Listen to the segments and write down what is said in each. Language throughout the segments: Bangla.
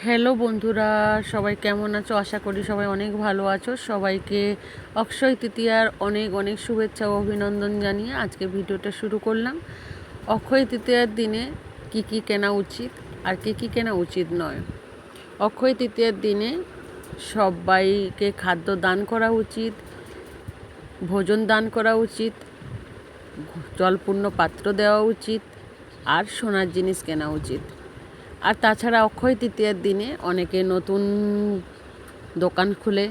হ্যালো বন্ধুরা, সবাই কেমন আছো? আশা করি সবাই অনেক ভালো আছো। সবাইকে অক্ষয় তৃতীয়ার অনেক অনেক শুভেচ্ছা ও অভিনন্দন জানিয়ে আজকে ভিডিওটা শুরু করলাম। অক্ষয় তৃতীয়ার দিনে কি কি কেনা উচিত আর কি কি কেনা উচিত নয়। অক্ষয় তৃতীয়ার দিনে সবাইকে খাদ্য দান করা উচিত, ভোজন দান করা উচিত, জলপূর্ণ পাত্র দেওয়া উচিত আর সোনার জিনিস কেনা উচিত। আর তাছাড়া অক্ষয় তৃতীয়ার দিনে অনেকে নতুন দোকান খুলে,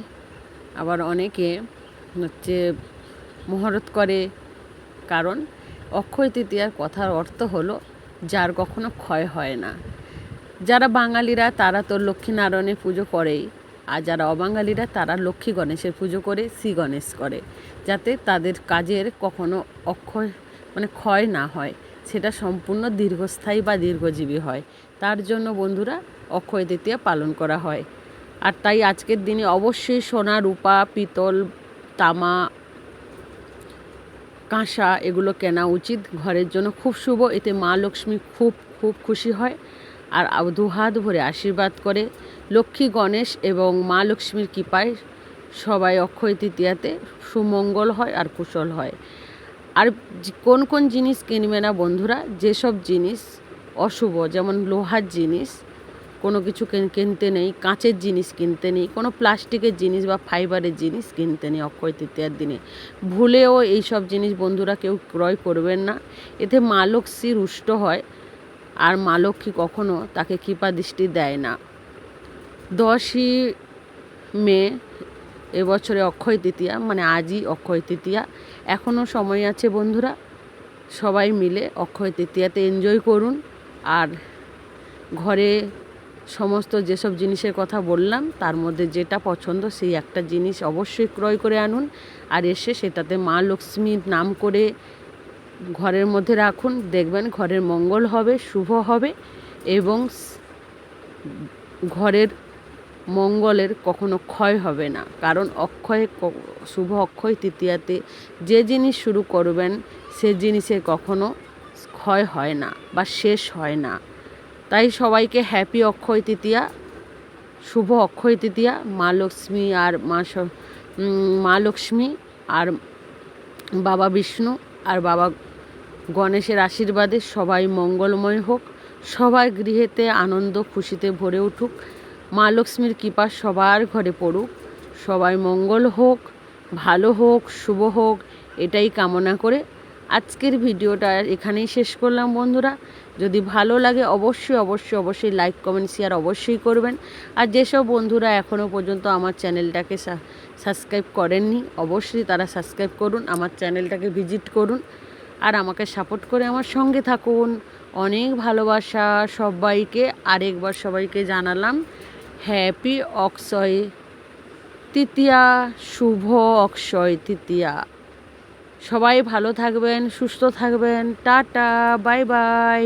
আবার অনেকে মহরত করে। কারণ অক্ষয় তৃতীয়ার কথার অর্থ হলো যার কখনো ক্ষয় হয় না। যারা বাঙালিরা তারা তো লক্ষ্মীনারায়ণের পুজো করেই, আর যারা অবাঙালিরা তারা লক্ষ্মী গণেশের পুজো করে, শ্রী গণেশ করে, যাতে তাদের কাজের কখনো ক্ষয় না হয়, সেটা সম্পূর্ণ দীর্ঘস্থায়ী বা দীর্ঘজীবী হয়। তার জন্য বন্ধুরা অক্ষয় তৃতীয়া পালন করা হয়। আর তাই আজকের দিনে অবশ্যই সোনা, রূপা, পিতল, তামা, কাঁসা এগুলো কেনা উচিত। ঘরের জন্য খুব শুভ, এতে মা লক্ষ্মী খুব খুব খুশি হয় আর দুহাত ভরে আশীর্বাদ করে। লক্ষ্মী গণেশ এবং মা লক্ষ্মীর কৃপায় সবাই অক্ষয় তৃতীয়াতে সুমঙ্গল হয় আর কুশল হয়। আর কোন কোন জিনিস কিনবে না বন্ধুরা, যেসব জিনিস অশুভ, যেমন লোহার জিনিস কোনো কিছু কিনতে নেই, কাঁচের জিনিস কিনতে নেই, কোনো প্লাস্টিকের জিনিস বা ফাইবারের জিনিস কিনতে নেই অক্ষয় তৃতীয়ার দিনে। ভুলেও এই সব জিনিস বন্ধুরা কেউ ক্রয় করবেন না, এতে মা লক্ষ্মী রুষ্ট হয় আর মা লক্ষ্মী কখনো তাকে কৃপা দৃষ্টি দেয় না। 10ই মে এবছরে অক্ষয় তৃতীয়া, মানে আজই অক্ষয় তৃতীয়া। এখনও সময় আছে বন্ধুরা, সবাই মিলে অক্ষয় তৃতীয়াতে এনজয় করুন। আর ঘরে সমস্ত যেসব জিনিসের কথা বললাম তার মধ্যে যেটা পছন্দ সেই একটা জিনিস অবশ্যই ক্রয় করে আনুন, আর এসে সেটাতে মা লক্ষ্মীর নাম করে ঘরের মধ্যে রাখুন। দেখবেন ঘরের মঙ্গল হবে, শুভ হবে এবং ঘরের মঙ্গলের কখনো ক্ষয় হবে না। কারণ শুভ অক্ষয় তৃতীয়াতে যে জিনিস শুরু করবেন সে জিনিসের কখনো ক্ষয় হয় না বা শেষ হয় না। তাই সবাইকে হ্যাপি অক্ষয় তৃতীয়া, শুভ অক্ষয় তৃতীয়া। মা লক্ষ্মী আর মা লক্ষ্মী আর বাবা বিষ্ণু আর বাবা গণেশের আশীর্বাদে সবাই মঙ্গলময় হোক, সবাই গৃহেতে আনন্দ খুশিতে ভরে উঠুক, মা লক্ষ্মীর কৃপা সবার ঘরে পড়ুক, সবাই মঙ্গল হোক, ভালো হোক, শুভ হোক, এটাই কামনা করে আজকের ভিডিওটা এখানেই শেষ করলাম বন্ধুরা। যদি ভালো লাগে অবশ্যই অবশ্যই অবশ্যই লাইক, কমেন্ট, শেয়ার অবশ্যই করবেন। আর যেসব বন্ধুরা এখনও পর্যন্ত আমার চ্যানেলটাকে সাবস্ক্রাইব করেননি অবশ্যই তারা সাবস্ক্রাইব করুন, আমার চ্যানেলটাকে ভিজিট করুন আর আমাকে সাপোর্ট করে আমার সঙ্গে থাকুন। অনেক ভালোবাসা সবাইকে। আরেকবার সবাইকে জানালাম হ্যাপি অক্ষয় তৃতীয়া, শুভ অক্ষয় তৃতীয়া। সবাই ভালো থাকবেন, সুস্থ থাকবেন। Tata, bye bye.